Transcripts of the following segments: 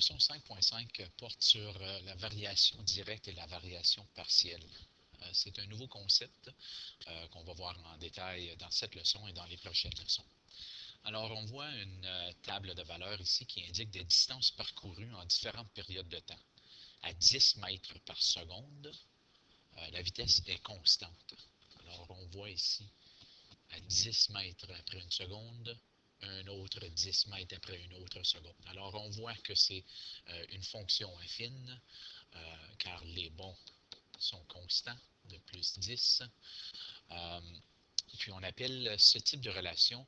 leçon 5.5 porte sur la variation directe et la variation partielle. C'est un nouveau concept qu'on va voir en détail dans cette leçon et dans les prochaines leçons. Alors, on voit une table de valeurs ici qui indique des distances parcourues en différentes périodes de temps. À 10 mètres par seconde, la vitesse est constante. Alors, on voit ici à 10 mètres après une seconde, un autre 10 mètres après une autre seconde. Alors, on voit que c'est une fonction affine, car les bonds sont constants de plus 10. Puis, on appelle ce type de relation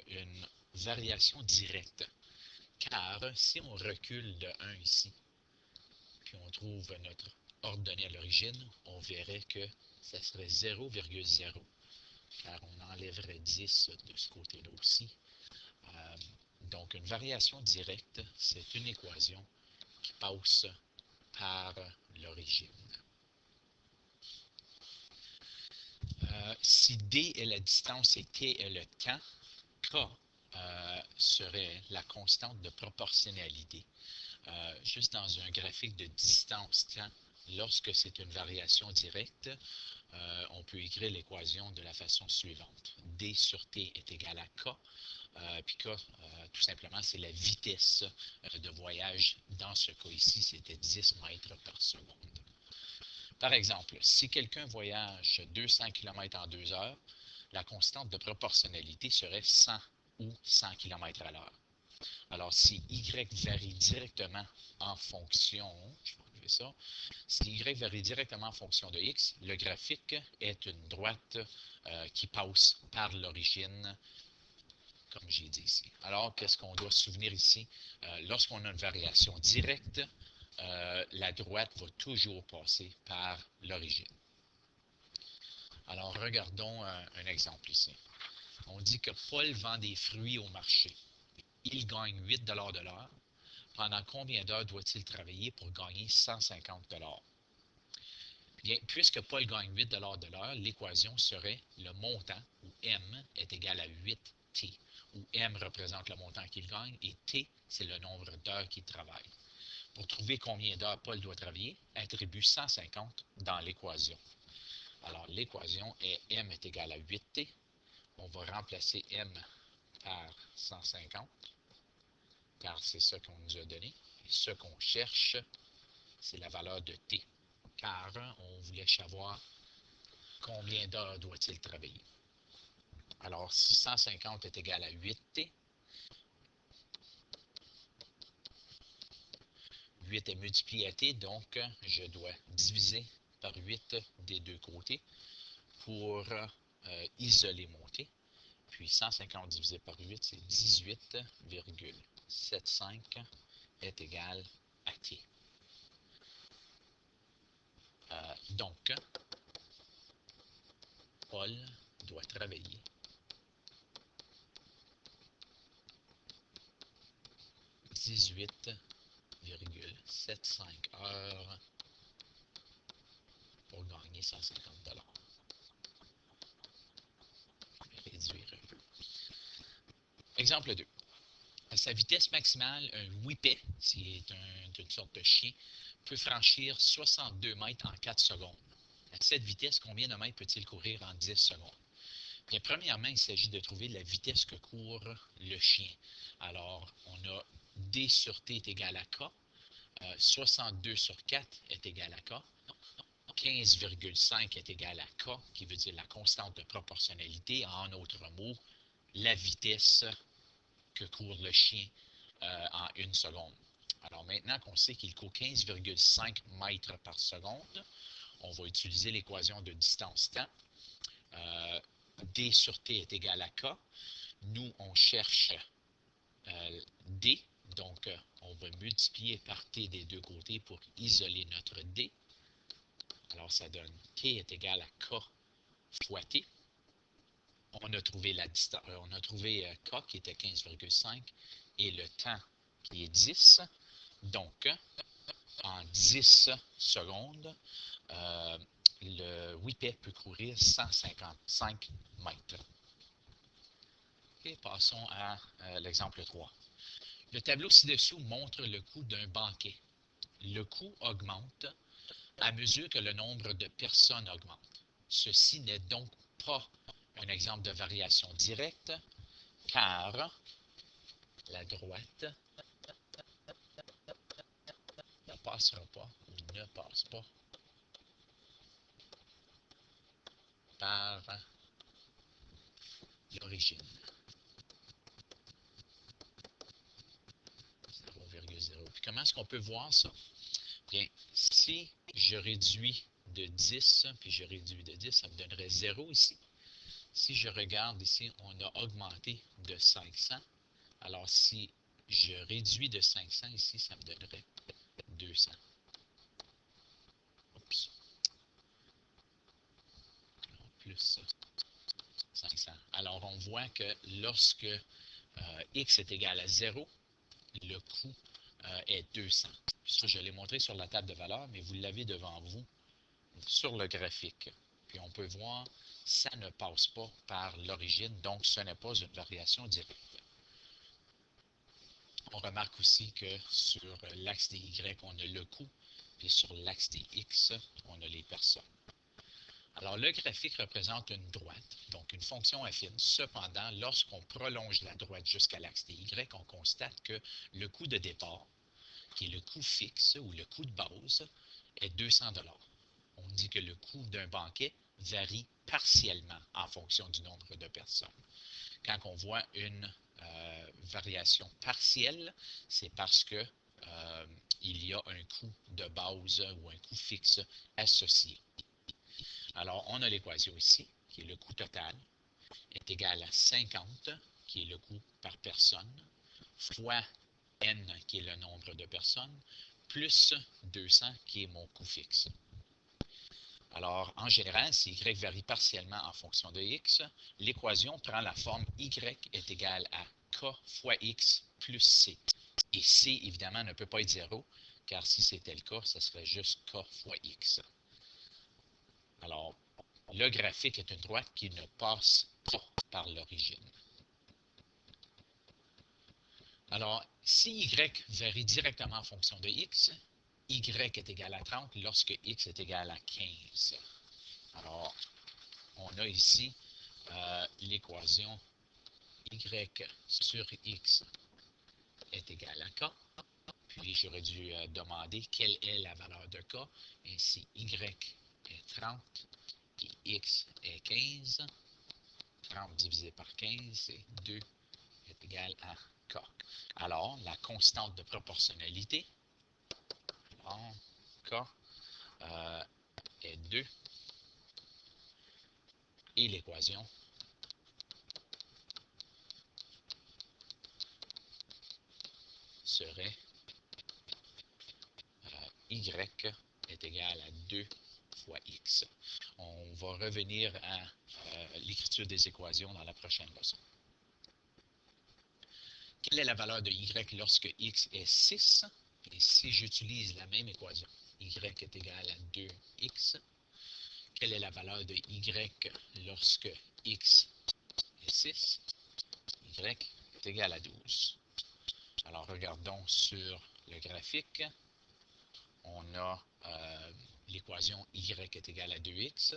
une variation directe. Car si on recule de 1 ici, puis on trouve notre ordonnée à l'origine, on verrait que ça serait 0,0. Car on enlèverait 10 de ce côté-là aussi. Donc, une variation directe, c'est une équation qui passe par l'origine. Si D est la distance et T est le temps, K serait la constante de proportionnalité. Juste dans un graphique de distance-temps, lorsque c'est une variation directe, on peut écrire l'équation de la façon suivante. D sur T est égal à K. Puis K, tout simplement, c'est la vitesse de voyage. Dans ce cas ici, c'était 10 mètres par seconde. Par exemple, si quelqu'un voyage 200 km en 2 heures, la constante de proportionnalité serait 100 ou 100 km à l'heure. Alors, si Y varie directement en fonction, je vais enlever ça, si Y varie directement en fonction de X, le graphique est une droite qui passe par l'origine, comme j'ai dit ici. Alors, qu'est-ce qu'on doit se souvenir ici? Lorsqu'on a une variation directe, la droite va toujours passer par l'origine. Alors, regardons un exemple ici. On dit que Paul vend des fruits au marché. Il gagne 8 $ de l'heure. Pendant combien d'heures doit-il travailler pour gagner 150 $? Bien, puisque Paul gagne 8 $ de l'heure, l'équation serait le montant, où M est égal à 8T, où M représente le montant qu'il gagne et T, c'est le nombre d'heures qu'il travaille. Pour trouver combien d'heures Paul doit travailler, attribue 150 dans l'équation. Alors, l'équation est M est égal à 8T. On va remplacer M par 150, car c'est ce qu'on nous a donné. Et ce qu'on cherche, c'est la valeur de T, car on voulait savoir combien d'heures doit-il travailler. Alors, si 150 est égal à 8T, 8 est multiplié à T, donc je dois diviser par 8 des deux côtés pour isoler mon T. Puis 150 divisé par 8, c'est 18,75 est égal à T. Donc, Paul doit travailler 18,75 heures pour gagner 150 $. Je vais réduire un peu. Exemple 2. À sa vitesse maximale, un whippet, c'est une sorte de chien, peut franchir 62 mètres en 4 secondes. À cette vitesse, combien de mètres peut-il courir en 10 secondes? Bien, premièrement, il s'agit de trouver la vitesse que court le chien. Alors, on a D sur T est égal à K. 62 sur 4 est égal à K. 15,5 est égal à K, qui veut dire la constante de proportionnalité. En autres mots, la vitesse que court le chien en 1 seconde. Alors maintenant qu'on sait qu'il court 15,5 mètres par seconde, on va utiliser l'équation de distance-temps. D sur T est égal à K. Nous, on cherche D, donc on va multiplier par T des deux côtés pour isoler notre D. Alors ça donne T est égal à K fois T. On a trouvé la distance, on a trouvé K qui était 15,5 et le temps qui est 10. Donc, en 10 secondes, le whippet peut courir 155 mètres. Okay, passons à l'exemple 3. Le tableau ci-dessous montre le coût d'un banquet. Le coût augmente à mesure que le nombre de personnes augmente. Ceci n'est donc pas un exemple de variation directe, car la droite ne passera pas ou ne passe pas par l'origine. 0,0. Puis comment est-ce qu'on peut voir ça? Bien, si je réduis de 10, puis je réduis de 10, ça me donnerait 0 ici. Si je regarde ici, on a augmenté de 500. Alors, si je réduis de 500 ici, ça me donnerait 200. Oups. Plus 500. Alors, on voit que lorsque x est égal à 0, le coût est 200. Ça, je l'ai montré sur la table de valeur, mais vous l'avez devant vous sur le graphique. Puis on peut voir, ça ne passe pas par l'origine, donc ce n'est pas une variation directe. On remarque aussi que sur l'axe des Y, on a le coût, puis sur l'axe des X, on a les personnes. Alors, le graphique représente une droite, donc une fonction affine. Cependant, lorsqu'on prolonge la droite jusqu'à l'axe des Y, on constate que le coût de départ, qui est le coût fixe ou le coût de base, est 200 $. On dit que le coût d'un banquet varie partiellement en fonction du nombre de personnes. Quand on voit une variation partielle, c'est parce que il y a un coût de base ou un coût fixe associé. Alors, on a l'équation ici, qui est le coût total, est égal à 50, qui est le coût par personne, fois n, qui est le nombre de personnes, plus 200, qui est mon coût fixe. Alors, en général, si y varie partiellement en fonction de x, l'équation prend la forme y est égal à k fois x plus c. Et c, évidemment, ne peut pas être 0, car si c'était le cas, ce serait juste k fois x. Alors, le graphique est une droite qui ne passe pas par l'origine. Alors, si y varie directement en fonction de x, y est égal à 30 lorsque x est égal à 15. Alors, on a ici l'équation y sur x est égal à k. Puis, j'aurais dû demander quelle est la valeur de k. Ainsi, y est 30 et x est 15. 30 divisé par 15, c'est 2 est égal à k. Alors, la constante de proportionnalité, alors, k est 2 et l'équation serait y est égal à 2 fois x. On va revenir à l'écriture des équations dans la prochaine leçon. Quelle est la valeur de y lorsque x est 6? Et si j'utilise la même équation, y est égal à 2x, quelle est la valeur de y lorsque x est 6? Y est égal à 12. Alors, regardons sur le graphique. On a l'équation y est égal à 2x.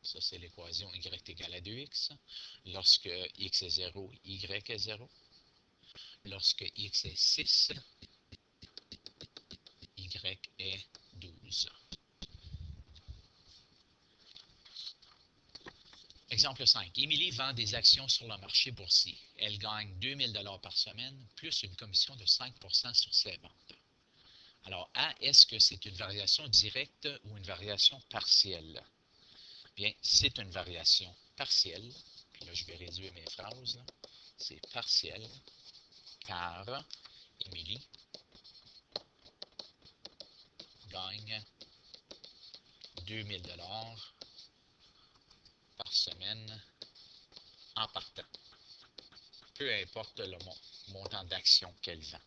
Ça, c'est l'équation y est égal à 2x. Lorsque x est 0, y est 0. Lorsque x est 6, y est 12. Exemple 5. Émilie vend des actions sur le marché boursier. Elle gagne 2000 $ par semaine, plus une commission de 5 % sur ses ventes. Alors, A, est-ce que c'est une variation directe ou une variation partielle? Bien, c'est une variation partielle. Puis là, je vais réduire mes phrases. C'est partiel, car Émilie gagne 2000 $ par semaine en partant. Peu importe le montant d'actions qu'elle vend.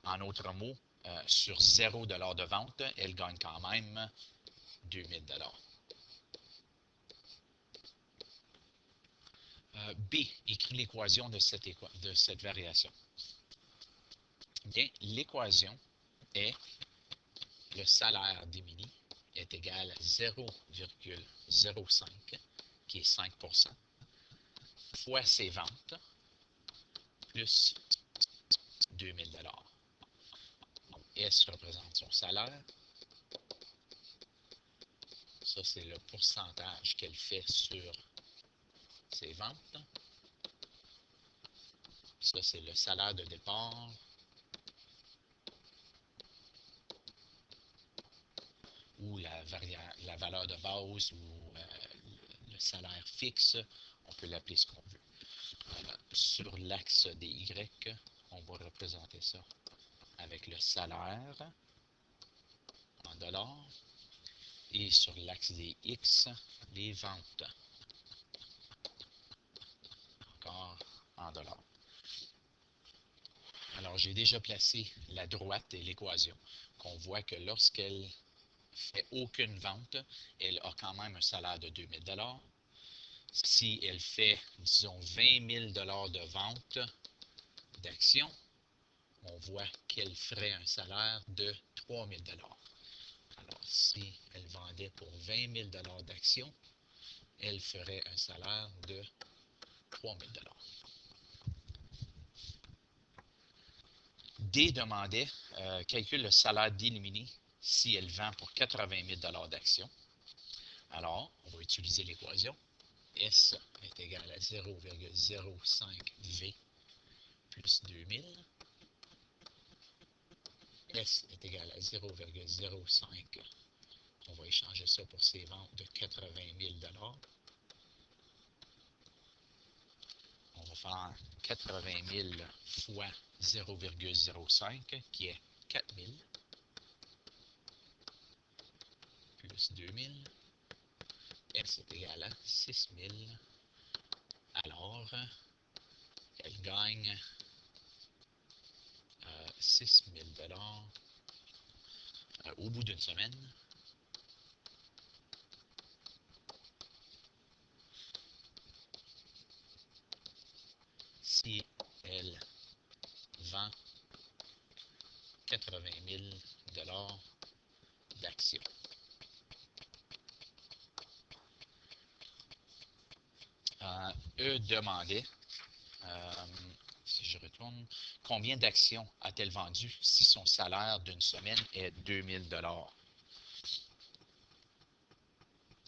En d'autres mots, sur 0 $ de vente, elle gagne quand même 2000 $. B, écrit l'équation de cette variation. Bien, l'équation est le salaire d'Émilie est égal à 0,05, qui est 5%, fois ses ventes, plus 2000 $. S représente son salaire. Ça, c'est le pourcentage qu'elle fait sur ses ventes. Ça, c'est le salaire de départ. Ou la valeur de base ou le salaire fixe. On peut l'appeler ce qu'on veut. Sur l'axe des Y, on va représenter ça avec le salaire en dollars. Et sur l'axe des X, les ventes. Encore en dollars. Alors, j'ai déjà placé la droite et l'équation, qu'on voit que lorsqu'elle fait aucune vente, elle a quand même un salaire de 2000 $. Si elle fait, disons, 20 000 $ de vente d'actions, on voit qu'elle ferait un salaire de 3 000 $. Alors, si elle vendait pour 20 000 $ d'actions, elle ferait un salaire de 3 000 $. D demandait, calcule le salaire d'Émilie si elle vend pour 80 000 $ d'actions. Alors, on va utiliser l'équation. S est égal à 0,05V plus 2000. S est égal à 0,05. On va échanger ça pour ses ventes de 80 000 $. On va faire 80 000 fois 0,05 qui est 4 000 plus 2000. S est égal à 6 000. Alors, elle gagne 6 000 $ au bout d'une semaine. Si elle vend 80 000 $ d'actions. Eux demandaient, si je retourne, combien d'actions a-t-elle vendu si son salaire d'une semaine est 2000 $?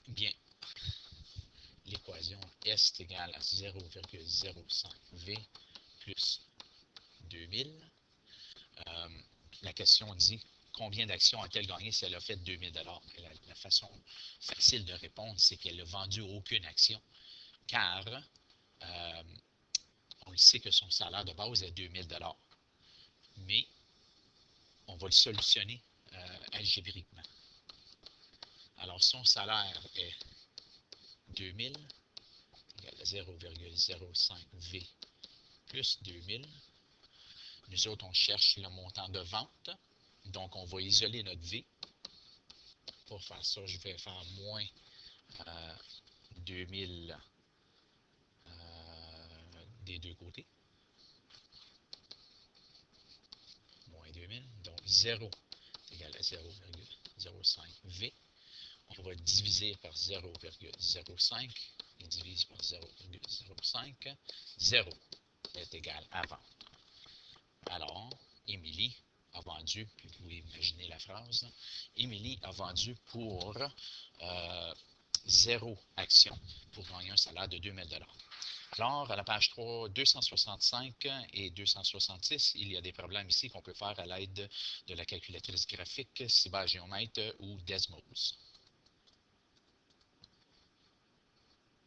Bien, l'équation S est égale à 0,05V plus 2000. La question dit combien d'actions a-t-elle gagné si elle a fait 2000 $? La façon facile de répondre, c'est qu'elle n'a vendu aucune action, car on le sait que son salaire de base est 2000 $. Mais on va le solutionner algébriquement. Alors, son salaire est 2000 égale à 0,05V plus 2000. Nous autres, on cherche le montant de vente. Donc, on va isoler notre V. Pour faire ça, je vais faire moins 2000 des deux côtés. Moins 2000. Donc, 0 égale à 0,05V. On va diviser par 0,05 et divise par 0,05. 0 est égal à vente. Alors, Émilie a vendu, puis vous pouvez imaginer la phrase, Émilie a vendu pour 0 action pour gagner un salaire de 2000 $. Alors, à la page 3, 265 et 266, il y a des problèmes ici qu'on peut faire à l'aide de la calculatrice graphique, Cibagéomètre ou Desmos.